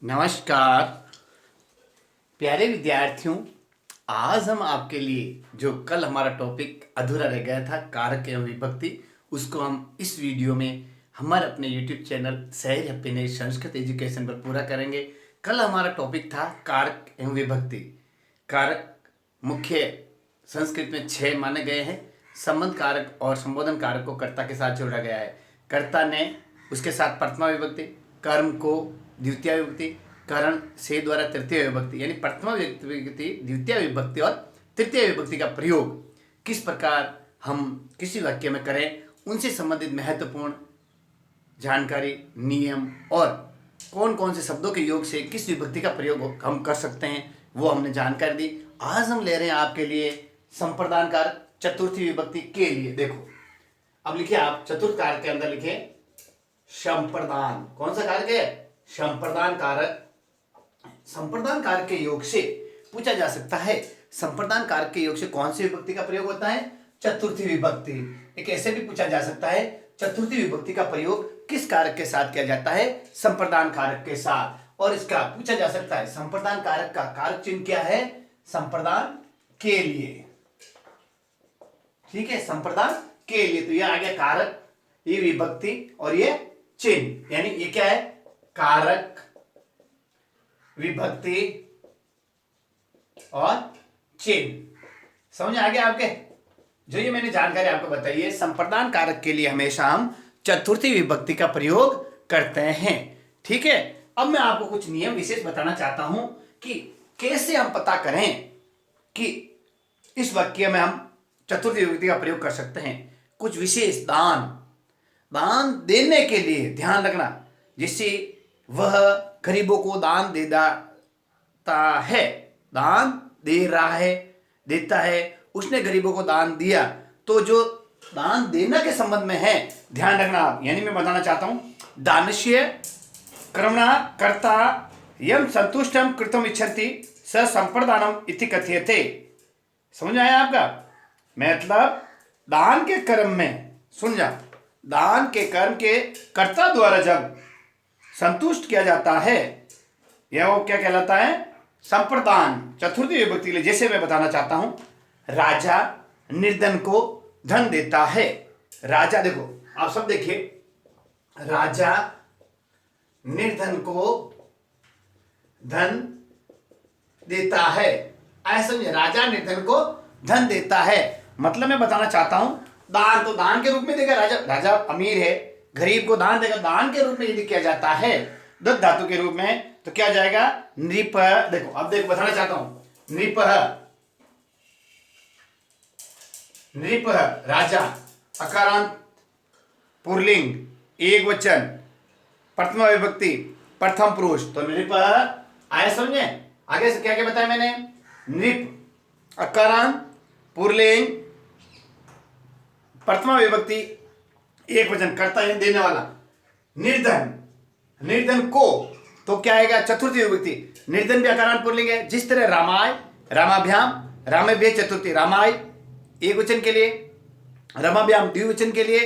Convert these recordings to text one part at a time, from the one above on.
नमस्कार प्यारे विद्यार्थियों। आज हम आपके लिए जो कल हमारा टॉपिक अधूरा रह गया था कारक एवं विभक्ति, उसको हम इस वीडियो में हमारे अपने YouTube चैनल सहज हैप्पीनेस संस्कृत एजुकेशन पर पूरा करेंगे। कल हमारा टॉपिक था कारक एवं विभक्ति। कारक मुख्य संस्कृत में 6 माने गए हैं। संबंध कारक और संबोधन कारक को कर्ता के साथ जोड़ा गया है। कर्ता ने उसके साथ प्रथमा विभक्ति, कर्म को द्वितीय विभक्ति, करण से द्वारा तृतीय विभक्ति, यानी प्रथमा विभक्ति, द्वितीय विभक्ति और तृतीय विभक्ति का प्रयोग किस प्रकार हम किसी वाक्य में करें, उनसे संबंधित महत्वपूर्ण जानकारी, नियम और कौन कौन से शब्दों के योग से किस विभक्ति का प्रयोग हम कर सकते हैं, वो हमने जानकारी दी। आज हम ले रहे हैं आपके लिए संप्रदान कारक चतुर्थी विभक्ति के लिए। देखो, अब लिखिए आप चतुर्थ कारक के अंदर लिखिए संप्रदान। कौन सा कारक है? संप्रदान कारक। संप्रदान कारक के योग से पूछा जा सकता है, संप्रदान कारक के योग से कौन सी विभक्ति का प्रयोग होता है? चतुर्थी विभक्ति। एक ऐसे भी पूछा जा सकता है, चतुर्थी विभक्ति का प्रयोग किस कारक के साथ किया जाता है? संप्रदान कारक के साथ। और इसका पूछा जा सकता है संप्रदान कारक का कारक चिन्ह क्या है? संप्रदान के लिए। ठीक है, संप्रदान के लिए। तो यह आ गया कारक, ये विभक्ति और ये चिन्ह, यानी ये क्या है? कारक, विभक्ति और चिन्ह। समझ आ गया आपके? जो ये मैंने जानकारी आपको बताई है, संप्रदान कारक के लिए हमेशा हम चतुर्थी विभक्ति का प्रयोग करते हैं। ठीक है, अब मैं आपको कुछ नियम विशेष बताना चाहता हूं कि कैसे हम पता करें कि इस वाक्य में हम चतुर्थी विभक्ति का प्रयोग कर सकते हैं। कुछ विशेष दान देने के लिए ध्यान रखना, जिससे वह गरीबों को दान देता है, दान दे रहा है, देता है, उसने गरीबों को दान दिया, तो जो दान देना के संबंध में है ध्यान रखना आप। यानी मैं बताना चाहता हूं, दानस्य कर्मणा कर्ता यम संतुष्टम कृतम इच्छन्ति स संप्रदानम इति कथ्यते। समझ आया आपका? मतलब दान के कर्म में, सुन जा, दान के कर्म के कर्ता द्वारा जब संतुष्ट किया जाता है, यह वो क्या कहलाता है? संप्रदान। चतुर्थी विभक्ति के लिए जैसे मैं बताना चाहता हूं, राजा निर्धन को धन देता है। राजा, देखो आप सब देखिए, राजा निर्धन को धन देता है। ऐसा समझे, राजा निर्धन को धन देता है। मतलब मैं बताना चाहता हूं, दान तो दान के रूप में देगा। राजा अमीर है, गरीब को दान देगा। दान के रूप में यदि किया जाता है दत्त धातु के रूप में, तो क्या हो जाएगा? नृप। देखो, अब देखो बताना चाहता हूं, नृप राजा, अकारांत पुल्लिंग, एक वचन, प्रथमा विभक्ति, प्रथम पुरुष, तो नृप आया। समझे? आगे से क्या क्या बताया मैंने? नृप, अकारांत पुल्लिंग, प्रथमा विभक्ति, एक वचन, कर्ता है देने वाला, निर्धन को, तो क्या आएगा? चतुर्थी विभक्ति। निर्धन भी अकारांत पुल्लिंग है। जिस तरह रामाय, रामाभ्याम, रामेभ्य चतुर्थी, रामाय एक वचन के लिए, रमाभ्याम द्विवचन के लिए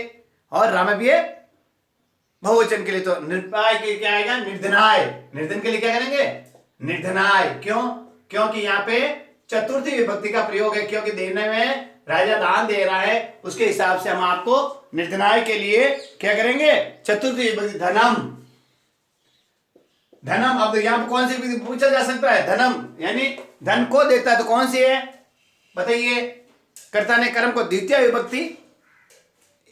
और रामेभ्य बहुवचन के लिए। तो निर्पाय के क्या आएगा? निर्धनाय। निर्धन के लिए क्या करेंगे? निर्धनाय। क्यों? क्योंकि यहाँ पे चतुर्थी विभक्ति का प्रयोग है, क्योंकि देने में राजा दान दे रहा है, उसके हिसाब से हम आपको निर्धनाय के लिए क्या करेंगे? चतुर्थी विभक्ति। धनम, अब यहां पर कौन सी विभक्ति पूछा जा सकता है? धनम, यानी धन को देता है, तो कौन सी है बताइए? कर्ता ने कर्म को द्वितीय विभक्ति,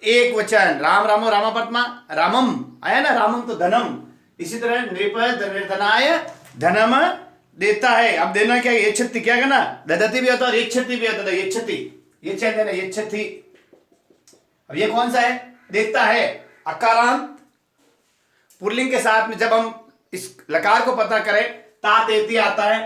एक वचन, राम रामो रामा प्रथमा, रामम आया ना, रामम तो धनम। इसी तरह नृप निर्धनाय धनम देता है। अब देना क्या? ये छत्ती क्या करना? ददती भी होता है और एक छत्ती भी होता है। ये छत्ती, ये देना, ये छत्ती। अब ये कौन सा है? देता है। अकारांत पुल्लिंग के साथ में जब हम इस लकार को पता करें, ता तेती आता है,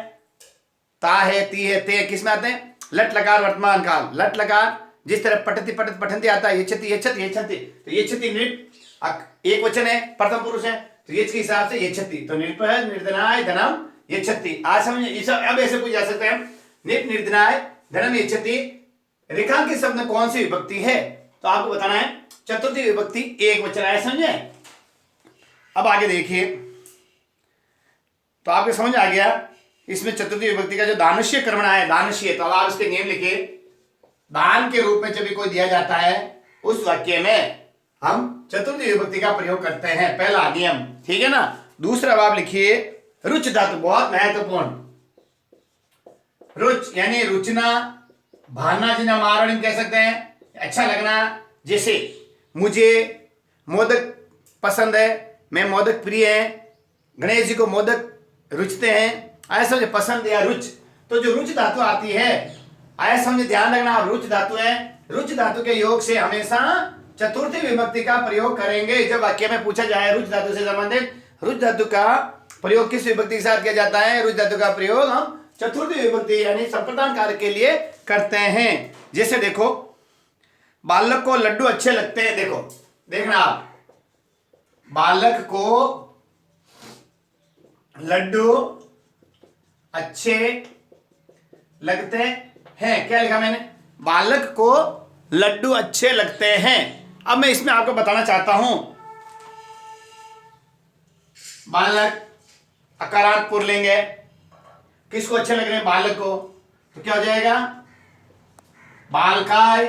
ता है, ती है, ते किस में आते हैं? लट लकार वर्तमान काल, लट लकार। जिस तरह पठती पठत पठंती आता है, ये छत्ती, ये छत्ती, ये छत्ती, तो ये छत्ती नृप एक वचन है, प्रथम पुरुष है, तो ये के हिसाब से ये छत्ती, तो नृप है, निर्धनाय धनम ये छत्ती। आज समझे? अब ऐसे पूछ जा सकते हैं, नृप निर्धनाय धनम ये छत्ती रेखांकित शब्द में कौन सी विभक्ति है? तो आपको बताना है चतुर्थी विभक्ति, 1 वचन है। समझे? अब आगे देखिए, तो आपके समझ आ गया इसमें चतुर्थी विभक्ति का जो दानश्य कर्मणा है, दानश्य, तो अब आप इसके नियम लिखिए। दान के रूप में जब भी कोई दिया जाता है उस वाक्य में हम चतुर्थी विभक्ति का प्रयोग करते हैं, पहला नियम, ठीक है ना। दूसरा अब आप लिखिए रुच धातु, बहुत महत्वपूर्ण। रुच यानी रुचना, भाना, जिन्हें हम आरोहण कह सकते हैं, अच्छा लगना। जैसे मुझे मोदक पसंद है, मैं मोदक प्रिय है, गणेश जी को मोदक रुचते हैं, ऐसा समझे पसंद या रुच। तो जो रुच धातु आती है, ऐसा समझे, ध्यान रखना, रुच धातु है, रुच धातु के योग से हमेशा चतुर्थी विभक्ति का प्रयोग करेंगे। जब वाक्य में पूछा जाए रुच धातु से संबंधित, रुच धातु का प्रयोग किस विभक्ति के साथ किया जाता है? रुच धातु का प्रयोग हम चतुर्थी विभक्ति यानी संप्रदान कारक के लिए करते हैं। जैसे देखो, बालक को लड्डू अच्छे लगते हैं, देखो देखना आप, बालक को लड्डू अच्छे लगते हैं, क्या लिखा मैंने? बालक को लड्डू अच्छे लगते हैं। अब मैं इसमें आपको बताना चाहता हूं, बालक अकारांत पुल्लिंग है, किसको अच्छे लग रहे हैं? बालक को, तो क्या हो जाएगा? बालकाय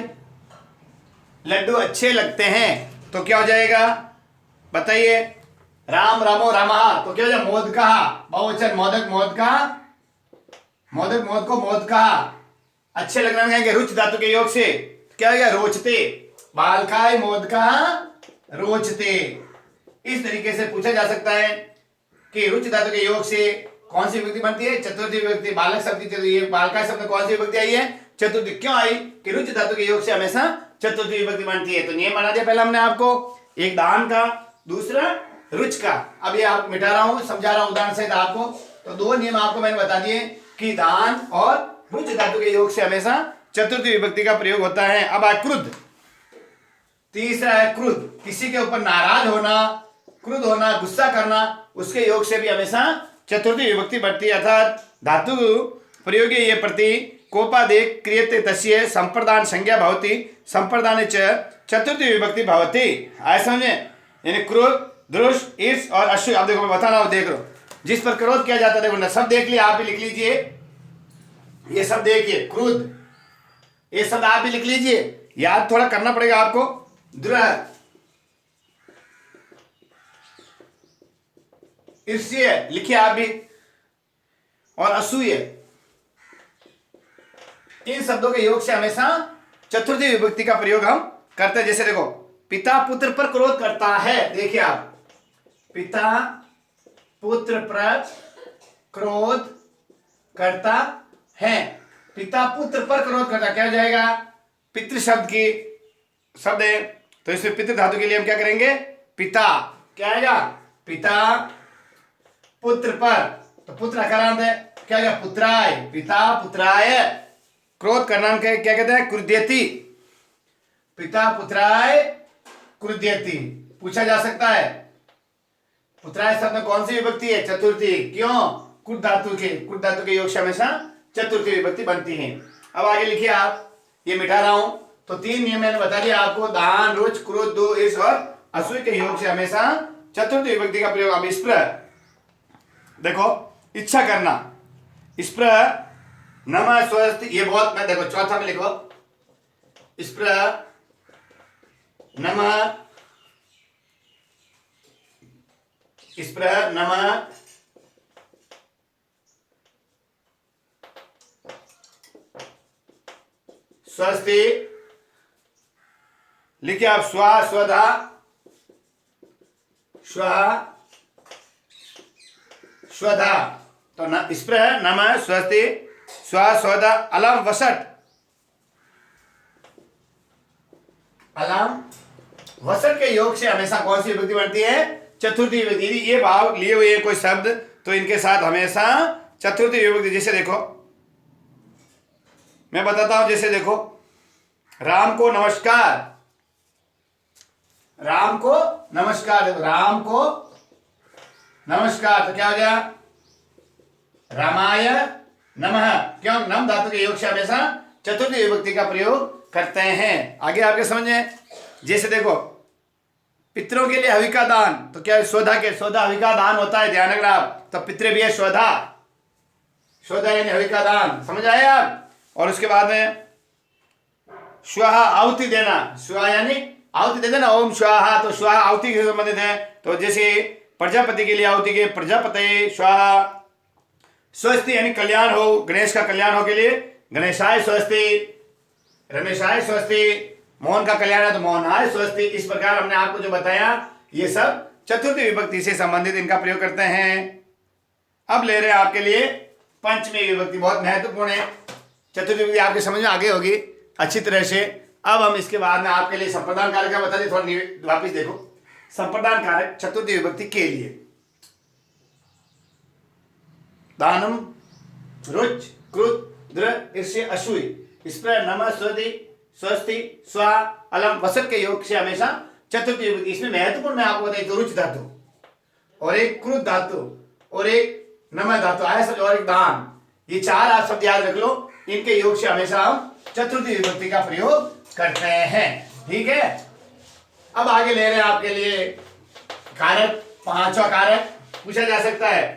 लड्डू अच्छे लगते हैं, तो क्या हो जाएगा बताइए? राम रामो रामा, तो क्या हो जाएगा? मोदका, बहुवचन, मोदक मोदका, मोदक मोद को मोदका, अच्छे लगना कहेंगे रुच धातु के योग से, क्या हो गया? रोचते, बालकाय मोदका रोचते। इस तरीके से पूछा जा सकता है कि रुच धातु के योग से कौन सी विभक्ति बनती है? चतुर्थी विभक्ति। बालक शब्द, ये बालकाय शब्द कौन सी विभक्ति आई है? चतुर्थी। क्यों आई? कि रुच धातु के योग से हमेशा चतुर्थी विभक्ति बनती है। तो नियम बना दिया पहले हमने आपको, एक दान का, दूसरा रुच का। अब ये आप मिटा रहा हूं, समझा रहा हूं उदाहरण सहित आपको। तो दो नियम आपको मैंने बता दिए कि दान और रुच धातु के योग से हमेशा चतुर्थी विभक्ति का प्रयोग होता है। अब आ क्रुद्ध, तीसरा है क्रुद्ध, किसी के ऊपर नाराज होना, क्रुद्ध होना, गुस्सा करना, उसके योग से भी हमेशा चतुर्थी विभक्ति बढ़ती है। अर्थात धातु प्रयोगे ये प्रति कोपादे क्रियते तस्य संप्रदान संज्ञा भवति, संप्रदाने च चतुर्थी विभक्ति भवति। आए समझे? यानी क्रोध, द्रुष, ईर्ष और अश्व। अब देखो मैं बता रहा हूं, देख लो, जिस पर क्रोध किया जाता है, देखो ना, सब देख लिया, आप भी लिख लीजिए, ये सब देखिए, क्रोध, ये सब आप भी लिख लीजिए, याद थोड़ा करना पड़ेगा आपको। द्रह, ईर्ष्य लिखिए आप भी, और असूय, इन शब्दों के योग से हमेशा चतुर्थी विभक्ति का प्रयोग हम करते हैं। जैसे देखो, पिता पुत्र पर क्रोध करता है, देखिए आप, पिता पुत्र पर क्रोध करता है, पिता पुत्र पर क्रोध करता, क्या हो जाएगा? पितृ शब्द की शब्द है, तो इसमें पितृ धातु के लिए हम क्या करेंगे? पिता, क्या आएगा? पिता पुत्र पर, तो पुत्र अकारांत है, क्या आएगा? पुत्राय, पिता पुत्राय, क्रोध करना क्या कहते हैं? क्रुध्यति, पिता पुत्राय क्रुध्यति। पूछा जा सकता है पुत्राय शब्द में कौन सी विभक्ति है? चतुर्थी। क्यों? कुट धातु के योग से हमेशा चतुर्थी विभक्ति बनती है। अब आगे लिखिए आप, ये मिटा रहा हूं। तो तीन नियम मैंने बता दिया आपको, दान, रुच, क्रोध, दो, ईर्ष और असूय के योग से हमेशा चतुर्थी विभक्ति का प्रयोग। अब इस पर देखो, इच्छा करना, इस पर नमः स्वस्ति, ये बहुत, मैं देखो चौथा में लिखो, इस पर नमः, इस पर नमः स्वस्ति लिखिए आप, स्वा, स्वधा, स्व, स्वधा। तो न, इस पर है नमः स्वस्ति, स्व, स्वधा, अलम वसट, अलम वसट के योग से हमेशा कौन सी विभक्ति बनती है? चतुर्थी विभक्ति। यदि ये भाव लिए हुए कोई शब्द, तो इनके साथ हमेशा चतुर्थी विभक्ति। जैसे देखो, मैं बताता हूं, जैसे देखो, राम को नमस्कार, राम को नमस्कार, देखो, राम को नमस्कार, तो क्या हो गया? रामाय नमः। क्यों? नम धातु के योग से हमेशा चतुर्थी विभक्ति का प्रयोग करते हैं। आगे आपके समझ में, जैसे देखो, पितरों के लिए हविका दान, तो क्या स्वधा के स्वधा हविका दान होता है, ध्यान रखना आप। तो पितृ भी है स्वधा, स्वधा यानी हविका दान, समझ आए आप। और उसके बाद में स्वाहा आहुति देना, स्वाहा यानी आहुति दे देना, ओम स्वाहा, तो स्वाहा आहुति से संबंधित है। तो जैसे प्रजापति के लिए आहुति के प्रजापति स्वाहा, स्वस्ति यानी कल्याण हो, गणेश का कल्याण हो के लिए गणेशाय स्वस्ति, रमेशाय स्वस्ति, मोहन का कल्याण है तो मोहनाय स्वस्ति। इस प्रकार हमने आपको जो बताया ये सब चतुर्थी विभक्ति से संबंधित इनका प्रयोग करते हैं। अब ले रहे हैं आपके लिए पंचमी विभक्ति, बहुत महत्वपूर्ण है। चतुर्थी विभक्ति आपके समझ में आगे होगी अच्छी तरह से। अब हम इसके बाद में आपके लिए संप्रदान कारक का बता दें, थोड़ा वापिस देखो। संप्रदान कारक चतुर्थी विभक्ति के लिए दानम, रुच, क्रुत, द्र, ईर्ष्य, असूय, इस पर नमः, स्वस्ति, स्वस्ति, स्वा, अलम, वसत के योग से हमेशा चतुर्थी विभक्ति। इसमें महत्वपूर्ण मैं आपको बताइए, तो रुच धातु और एक क्रुत धातु और एक नमः धातु आया सब, और एक दान, ये चार आप शब्द याद रख लो। इनके योग से हमेशा हम चतुर्थी विभक्ति का प्रयोग करते हैं, ठीक है। अब आगे ले रहे हैं आपके लिए कारक, पांचवा कारक पूछा जा सकता है।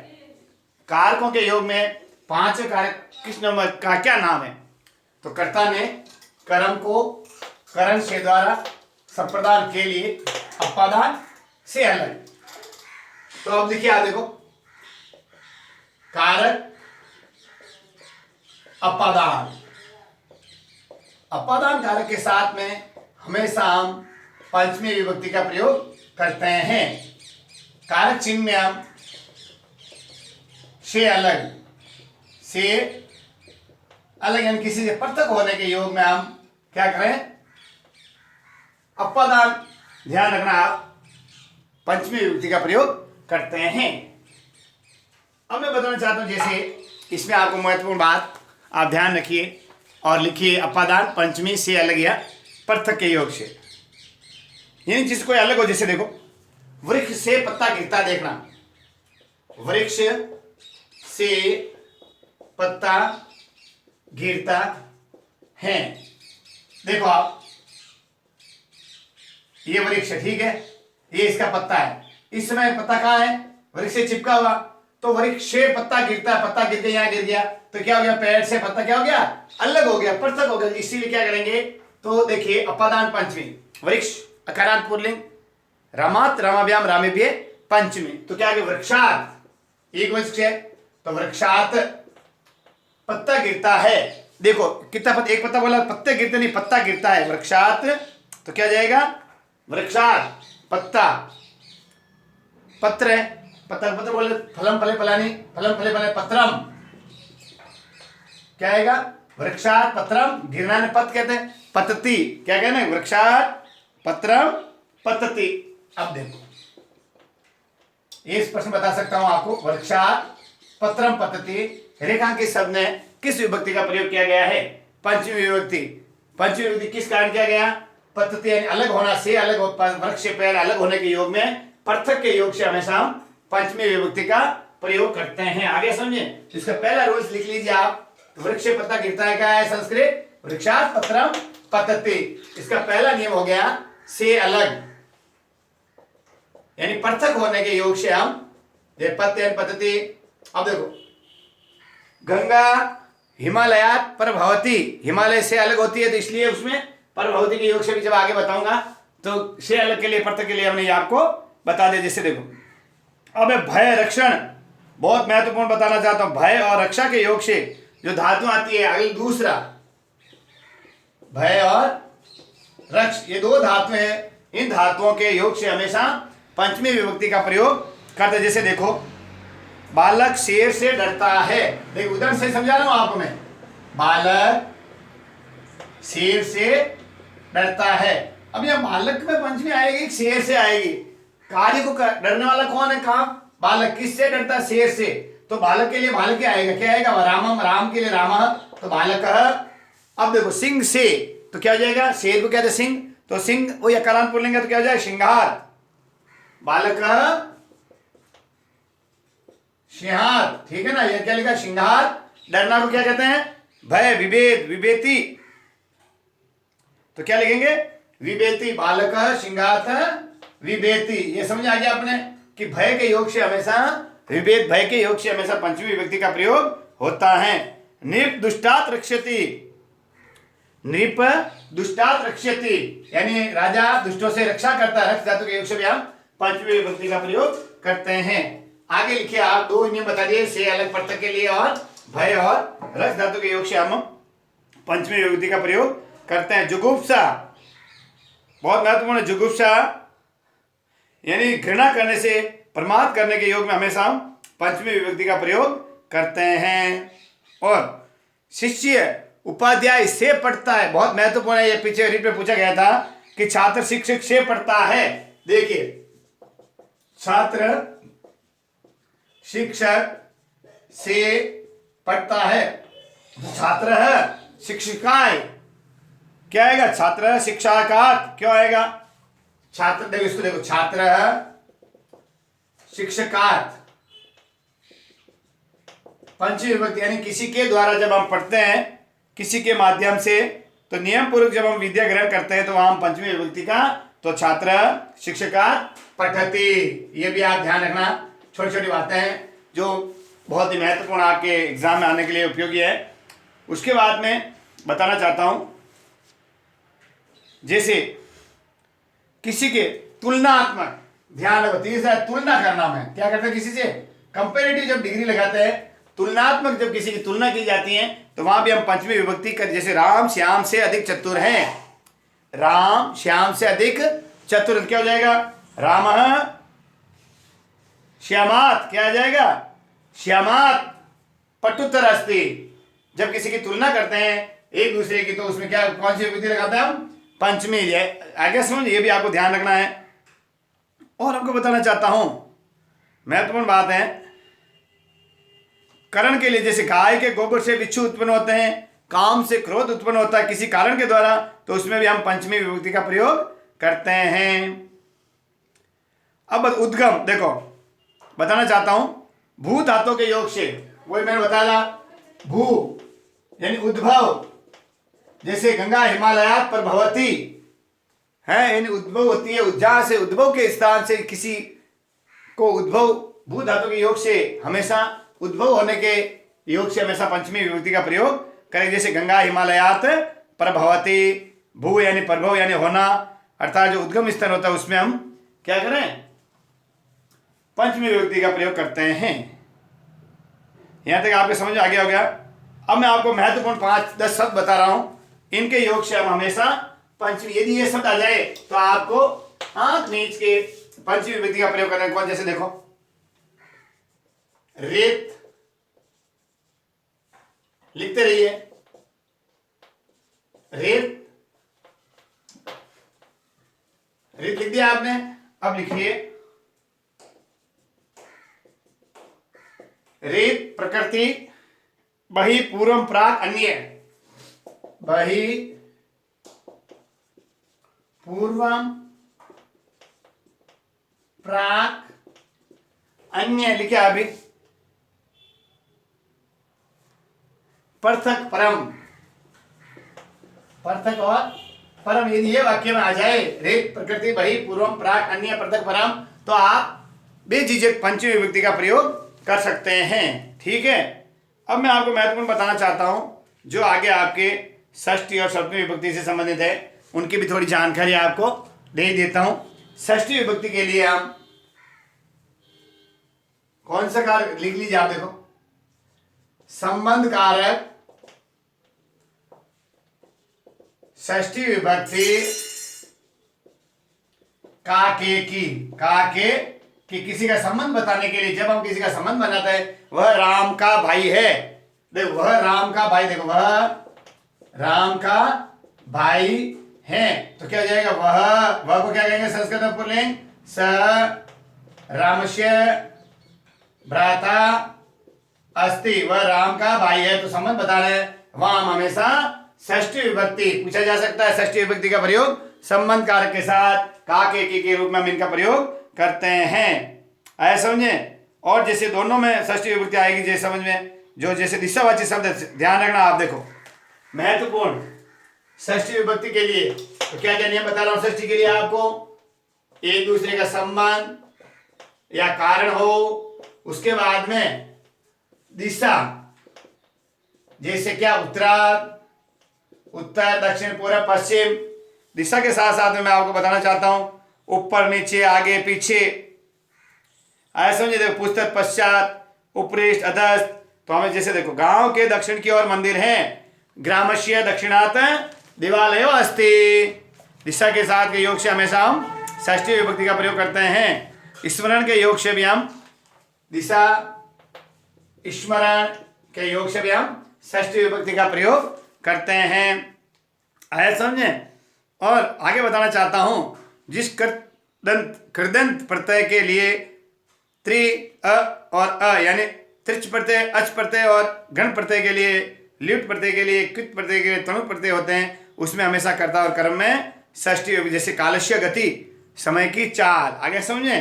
कारकों के योग में पांचवें कारक किस नंबर का क्या नाम है? तो कर्ता ने कर्म को करण से द्वारा संप्रदान के लिए अपादान से अलग। तो अब देखिए, आप देखो, कारक अपादान, अपादान कारक के साथ में हमेशा हम पंचमी विभक्ति का प्रयोग करते हैं। कारक चिन्ह में हम से अलग, से अलग यानी किसी से पृथक होने के योग में हम क्या करें? अपादान, ध्यान रखना आप, पंचमी विभक्ति का प्रयोग करते हैं। अब मैं बताना चाहता हूं, जैसे इसमें आपको महत्वपूर्ण बात आप ध्यान रखिए और लिखिए, अपादान पंचमी से अलग या पृथक के योग से, यानी जिस कोई अलग हो। जैसे देखो, वृक्ष से पत्ता गिरता, देखना, वृक्ष से पत्ता गिरता है। देखो आप, ये वृक्ष है, ठीक है, ये इसका पत्ता है। इस समय पत्ता कहाँ है? वृक्ष से चिपका हुआ। तो वृक्ष से पत्ता गिरता, पत्ता गिर गया, यहाँ गिर गया, तो क्या हो गया? पेड़ से पत्ता क्या हो गया? अलग हो गया, पृथक हो गया। इसीलिए क्या करेंगे? तो देखिए, अपादान पंचमी, वृक्ष अकारांत पुल्लिंग, रमात रमाभ्याम रामेभ्य पंचमी, तो क्या है? वृक्षात, एक वृक्ष है तो वृक्षात पत्ता गिरता है। देखो कितना पत्ता, एक पत्ता बोला, पत्ते गिरते नहीं, पत्ता गिरता है। वृक्षात, तो क्या जाएगा? वृक्षात पत्ता, पत्र है, पत्ता पत्र बोले, फलम फले फलानी, फलम फले फले पत्रम, क्या आएगा? वृक्षात पत्रम, गिरना ने पत कहते हैं, पतति, क्या कहते हैं? वृक्षात पत्रम पतति। अब देखो, इस प्रश्न बता सकता हूं आपको, वृक्षात पत्रम पतति, रेखांकित शब्द में किस विभक्ति का प्रयोग किया गया है? पंचमी विभक्ति। पंचमी विभक्ति किस कारण किया गया? पतति यानी अलग होना, से अलग हो, वृक्ष से पेड़ अलग होने के योग में, पृथक के योग से हमेशा हम पंचमी विभक्ति का प्रयोग करते हैं। आगे समझे, इसका पहला रूल्स लिख लीजिए आप। वृक्ष से पत्ता गिरता है, क्या है संस्कृत? वृक्षात पत्रम पतति। इसका पहला नियम हो गया से अलग, यानी पृथक होने के योग से हम पत्ते पतति। अब देखो, गंगा हिमालयात परभवती, हिमालय से अलग होती है, तो इसलिए उसमें परभवती के योग से भी जब आगे बताऊंगा तो से अलग के लिए, पृथक के लिए हमने आपको बता दे। जैसे देखो, अब भय रक्षण, बहुत महत्वपूर्ण बताना चाहता हूं। भय और रक्षा के योग से जो धातु आती है, अगले दूसरा, भय और रक्ष, ये दो धातु हैं। इन धातुओं के योग से हमेशा पंचमी विभक्ति का प्रयोग करते। जैसे देखो, बालक शेर से डरता है, देखो उदाहरण से समझा रहा हूं आपको मैं। बालक शेर से डरता है। अब यह बालक में पंचमी आएगी, शेर से आएगी। कार्य को डरने वाला कौन है? कहां? बालक। किससे डरता है? शेर से। तो बालक के लिए बालक क्या आएगा? क्या आएगा? रामम, राम के लिए राम, तो बालक। अब देखो, सिंह से, तो क्या हो जाएगा? शेर को कहते हैं सिंह, तो सिंह वो अकारांत बोलेंगे तो क्या हो जाएगा? सिंहार। बालक सिंहार, ठीक है ना? ये क्या लिखा? सिंहार। डरना को क्या कहते हैं? भय, विभेद, विभेति, तो क्या लिखेंगे? विभेति। बालक सिंहात विभेति, ये समझ आ गया आपने कि भय के योग से हमेशा विभेद, भय के योग से हमेशा पंचमी विभक्ति का प्रयोग होता है। नृप दुष्टात् रक्षति, नृप दुष्टात् रक्षति यानी राजा दुष्टों से रक्षा करता है। रक्ष धातु के योग से भी हम पंचमी विभक्ति का प्रयोग करते हैं। आगे लिखिए आप, दो नियम बता दिए से अलग पृथक के लिए, और भय और रक्ष धातु के योग से हम पंचमी विभक्ति का प्रयोग करते हैं। जुगुप्सा बहुत महत्वपूर्ण है। जुगुप्सा यानी घृणा करने से, प्रमाद करने के योग में हमेशा हम पंचमी विभक्ति का प्रयोग करते हैं। और शिष्य उपाध्याय से पढ़ता है, बहुत महत्वपूर्ण है। ये पीछे रीड में पूछा गया था कि छात्र शिक्षक से पढ़ता है। देखिए, छात्र शिक्षक से पढ़ता है, छात्र है शिक्षिकाएं, क्या आएगा? छात्र शिक्षाकात, क्यों आएगा? छात्र, देखो इसको देखो, छात्र शिक्षकात, पंचमी विभक्ति यानी किसी के द्वारा जब हम पढ़ते हैं, किसी के माध्यम से, तो नियम पूर्वक जब हम विद्या ग्रहण करते हैं तो वहां हम पंचमी विभक्ति का, तो छात्र शिक्षकात पठति। ये भी आप ध्यान रखना, छोटी छोटी बातें हैं जो बहुत ही महत्वपूर्ण आपके एग्जाम में आने के लिए उपयोगी है। उसके बाद में बताना चाहता हूं, जैसे किसी के तुलनात्मक, ध्यान रखो, तीसरा तुलना करना में क्या करते हैं, किसी से कंपेरेटिव जब डिग्री लगाते हैं, तुलनात्मक जब किसी की तुलना की जाती है तो वहां भी हम पंचमी विभक्ति कर, जैसे राम श्याम से अधिक चतुर हैं, राम श्याम से अधिक चतुर, क्या हो जाएगा? राम श्यामात, क्या आ जाएगा? श्यामात पटुतर अस्ति। जब किसी की तुलना करते हैं एक दूसरे की, तो उसमें क्या, कौन सी विभक्ति लगाते हैं हम? पंचमी। आगे समझ, ये भी आपको ध्यान रखना है। और आपको बताना चाहता हूं, महत्वपूर्ण बात है, करण के लिए, जैसे गाय के गोबर से बिच्छू उत्पन्न होते हैं, काम से क्रोध उत्पन्न होता है किसी कारण के द्वारा, तो उसमें भी हम पंचमी विभक्ति का प्रयोग करते हैं। अब उद्गम, देखो बताना चाहता हूं, भू धातु के योग से, वही मैंने बताया, भू यानी उद्भव, जैसे गंगा हिमालयात पर भवती है, यानी उद्भव होती है, जहां से उद्भव के स्थान से किसी को उद्भव, भू धातु के योग से हमेशा उद्भव होने के योग से हमेशा पंचमी विभक्ति का प्रयोग करें। जैसे गंगा हिमालयात पर भवती, भू यानी प्रभव यानी होना, अर्थात जो उद्गम स्थल होता है उसमें हम क्या करें? पंचमी विभक्ति का प्रयोग करते हैं। यहां तक आपके समझ में आ गया हो गया। अब मैं आपको महत्वपूर्ण 5-10 शब्द बता रहा हूं, इनके योग से हम हमेशा पंचमी, यदि ये शब्द आ जाए तो आपको आंख नीच के पंचमी विभक्ति का प्रयोग करना है। कौन? जैसे देखो, रेत, लिखते रहिए, रेत, रेत लिख दिया आपने। अब लिखिए, रेत प्रकृति, बहि पूर्वम प्राक अन्य, बहि पूर्वम प्राक अन्य, लिखे अभी, पृथक परम, पृथक और परम, यदि ये वाक्य में आ जाए, रेत प्रकृति बहि पूर्वम प्राक अन्य पृथक परम, तो आप बेझिझक पंचमी विभक्ति का प्रयोग कर सकते हैं। ठीक है। अब मैं आपको महत्वपूर्ण बताना चाहता हूं, जो आगे आपके षष्ठी और सप्तमी विभक्ति से संबंधित है, उनकी भी थोड़ी जानकारी आपको दे देता हूं। षष्ठी विभक्ति के लिए हम कौन सा कारक लिख लीजिए आप, देखो, संबंध कारक षष्ठी विभक्ति का कि किसी का संबंध बताने के लिए, जब हम किसी का संबंध बनाते हैं, वह राम का भाई है, देखो वह राम का भाई, देखो वह राम का भाई है, तो क्या हो जाएगा? वह को क्या कहेंगे संस्कृत में पुल्लिंग? स रामस्य भ्राता अस्ति, वह राम का भाई है, तो संबंध बता रहे हैं, वहां हम हमेशा षष्ठी विभक्ति, पूछा जा सकता है षष्ठी विभक्ति का प्रयोग संबंध कारक के साथ का के रूप में हम इनका प्रयोग करते हैं। ऐसा समझे। और जैसे दोनों में षष्ठी विभक्ति आएगी, जैसे समझ में, जो जैसे दिशावाची शब्द, ध्यान रखना आप, देखो महत्वपूर्ण षष्ठी विभक्ति के लिए, तो क्या क्या नियम बता रहा हूं षष्ठी के लिए आपको। एक दूसरे का संबंध या कारण हो। उसके बाद में दिशा, जैसे क्या उत्तर दक्षिण पूर्व पश्चिम। दिशा के साथ साथ में मैं आपको बताना चाहता हूं ऊपर नीचे आगे पीछे। ऐसा समझिए, देखो पुस्तक पश्चात उपरिष्ट अधस्त। तो हमें जैसे देखो गांव के दक्षिण की ओर मंदिर है, ग्रामस्य दक्षिणात देवालय अस्ति। दिशा के साथ के योग से हमेशा हम षष्ठी विभक्ति का प्रयोग करते हैं। स्मरण के योग से भी हम दिशा, स्मरण के योग से भी हम षष्ठी विभक्ति का प्रयोग करते हैं। आया समझे। और आगे बताना चाहता हूं, जिस कृदंत प्रत्यय के लिए त्रि अ और अ यानी त्रिच प्रत्यय, अच प्रत्यय और गण प्रत्यय के लिए, ल्युट प्रत्यय के लिए, कृत प्रत्यय के लिए तणु प्रत्यय होते हैं, उसमें हमेशा कर्ता और कर्म में षष्ठी विभक्ति। जैसे कालस्य गति, समय की चाल। आगे समझे।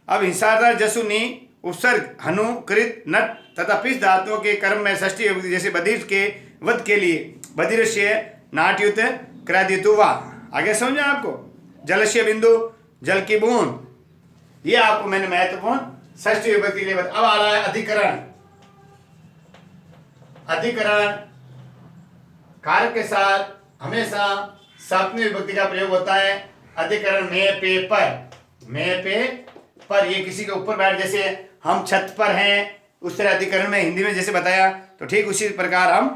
अब हिंसादार जसु नी उपसर्ग हनु कृत नट तथा पिस धातुओं के कर्म में षष्ठी विभक्ति। जैसे बधिर के वध के लिए बधिरस्य नाट्युत क्रादितु वा। आगे समझे आपको। जलस्य बिंदु, जल की बूंद। ये आपको मैंने महत्वपूर्ण षष्ठी विभक्ति के लिए अब आ रहा है अधिकरण। अधिकरण कारक के साथ हमेशा सप्तमी विभक्ति का प्रयोग होता है। अधिकरण में पे पर, ये किसी के ऊपर बैठ, जैसे हम छत पर हैं उस तरह अधिकरण में हिंदी में जैसे बताया, तो ठीक उसी प्रकार हम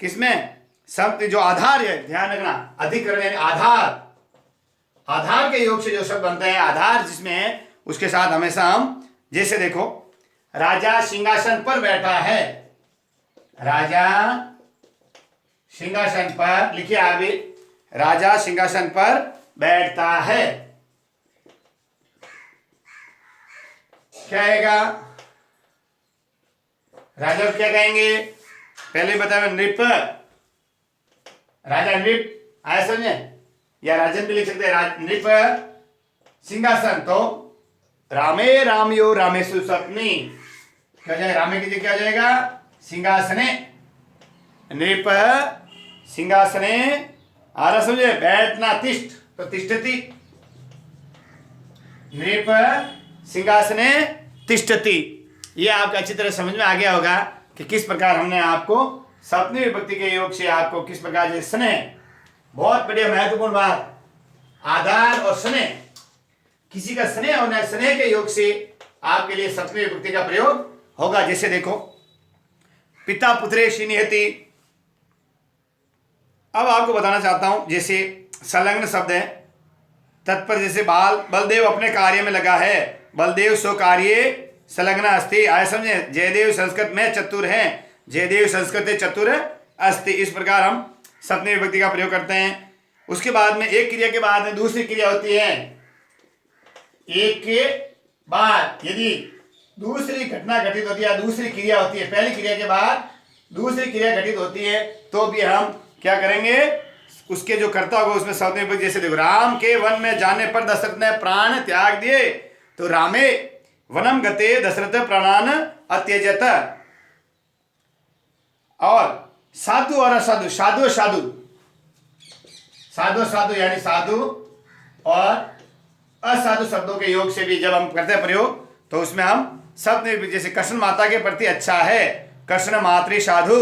किसमें शब्द जो आधार है, ध्यान रखना, अधिकरण यानी आधार। आधार के योग से जो शब्द बनते हैं, आधार जिसमें है, उसके साथ हमेशा हम जैसे देखो राजा सिंहासन पर बैठा है। राजा सिंहासन पर, लिखिए आगे, राजा सिंहासन पर बैठता है। क्या आएगा? राजा को क्या कहेंगे? पहले बताया नृप, राजा नृप। आया समझे? या राजन भी लिख सकते हैं, नृप सिंहासन। तो रामे रामयो रामेशु सपनी, क्या हो जाएगा? रामे की जगह क्या हो जाएगा? सिंहासने। नृप सिंहासने, आ रहा समझे? बैठना, तिष्ठ, तो तिष्ठति। नृप सिंहासने तिष्ठति। ये आपको अच्छी तरह समझ में आ गया होगा कि किस प्रकार हमने आपको सप्तमी विभक्ति के योग से आपको किस प्रकार से स्नेह, बहुत बढ़िया महत्वपूर्ण बात, आधार और स्नेह, किसी का स्नेह होना, स्नेह के योग से आपके लिए सप्तमी विभक्ति का प्रयोग होगा। जैसे देखो पिता पुत्रे निहति। अब आपको बताना चाहता हूं, जैसे संलग्न शब्द है तत्पर, जैसे बलदेव अपने कार्य में लगा है, बलदेव सो कार्ये संलग्न अस्ति। आया समझे? जयदेव संस्कृत में चतुर है, जयदेव संस्कृत चतुर अस्ति। इस प्रकार हम सप्तमी विभक्ति का प्रयोग करते हैं। उसके बाद में एक क्रिया के बाद में दूसरी क्रिया होती है। एक के बाद यदि दूसरी घटना घटित होती है, दूसरी क्रिया होती है, पहली क्रिया के बाद दूसरी क्रिया घटित होती है, तो भी हम क्या करेंगे? उसके जो कर्ता होगा उसमें सप्तमी विभक्ति। जैसे देखो, राम के वन में जाने पर दशरथ ने प्राण त्याग दिए, तो रामे वनम गते दशरथ प्राणान अत्यजत। और साधु और असाधु, साधु साधु, साधु साधु यानी साधु और असाधु शब्दों के योग से भी जब हम करते हैं प्रयोग, तो उसमें हम शब्द, जैसे कृष्ण माता के प्रति अच्छा है, कृष्ण मातृ साधु।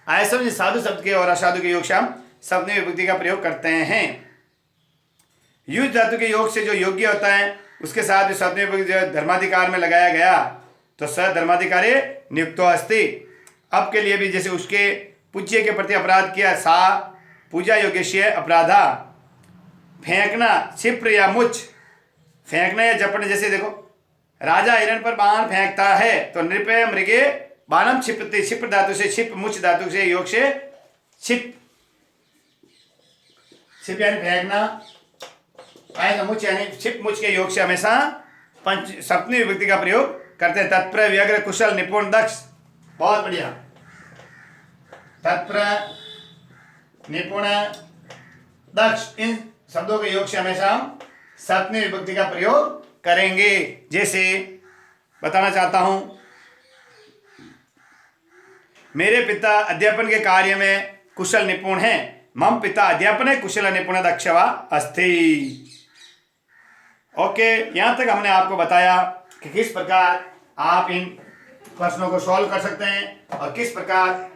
ऐसे समझिए, साधु शब्द के और असाधु के योग से हम सप्तमी विभक्ति का प्रयोग करते हैं। युज धातु के योग से जो योग्य होता है उसके साथ सप्तमी विभक्ति धर्माधिकार में लगाया गया, तो स धर्माधिकारी नियुक्तो अस्ति। अब के लिए भी जैसे उसके पूज्य के प्रति अपराध किया, सा पूजा योग्य अपराधा। फेंकना, क्षिप्र या मुच, फेंकना या जपना। जैसे देखो, राजा हिरण पर बाण फेंकता है, तो नृप मृगे बाणम क्षिपति। क्षिप्र धातु से क्षिप, मुच धातु से योग से क्षिप। क्षिप यानी फेंकना, मुच यानी क्षिप, मुच के योग से हमेशा सप्तमी विभक्ति का प्रयोग करते हैं। तत्पर व्यग्र कुशल निपुण दक्ष, बहुत बढ़िया। तत्पर निपुण दक्ष, इन शब्दों के योग से हमेशा हम सप्तमी विभक्ति का प्रयोग करेंगे। जैसे बताना चाहता हूं, मेरे पिता अध्यापन के कार्य में कुशल निपुण हैं, मम पिता अध्यापने कुशल निपुण दक्षवा अस्ति। ओके, यहाँ तक हमने आपको बताया कि किस प्रकार आप इन प्रश्नों को सॉल्व कर सकते हैं और किस प्रकार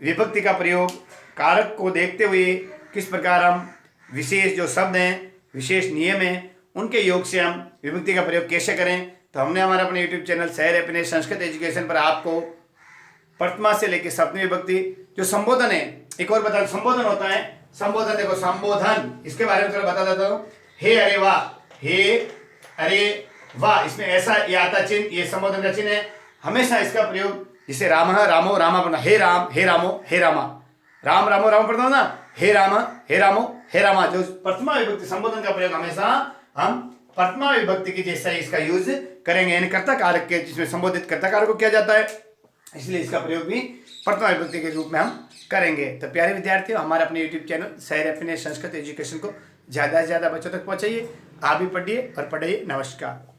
विभक्ति का प्रयोग कारक को देखते हुए किस प्रकार हम विशेष जो शब्द हैं, विशेष नियम हैं, उनके योग से हम विभक्ति का प्रयोग कैसे करें। तो हमने हमारा अपने यूट्यूब चैनल सह हैप्पीनेस संस्कृत एजुकेशन पर आपको प्रथमा से लेकर सप्तमी विभक्ति जो संबोधन है, एक और बता, संबोधन होता है, संबोधन देखो, संबोधन इसके बारे में थोड़ा बता देता हूँ। हे अरे वाह, हे अरे वाह, इसमें ऐसा ये आता चिन्ह, ये संबोधन का चिन्ह है। हमेशा इसका प्रयोग जैसे राम रामो रामा पढ़ना, हे राम हे रामो हे रामा, राम रामो राम पढ़ता हूँ ना, हे राम हे रामो हे रामा, जो प्रथमा विभक्ति संबोधन का प्रयोग हमेशा हम प्रथमा विभक्ति की जैसा इसका यूज करेंगे, यानी कर्ता कारक के जिसमें संबोधित कर्ता कारक को किया जाता है, इसलिए इसका प्रयोग भी प्रथमा विभक्ति के रूप में हम करेंगे। तो प्यारे विद्यार्थियों, हमारे अपने यूट्यूब चैनल सह हैप्पीनेस संस्कृत एजुकेशन को ज़्यादा से ज़्यादा बच्चों तक पहुँचाइए, आप भी पढ़िए और पढ़िए। नमस्कार।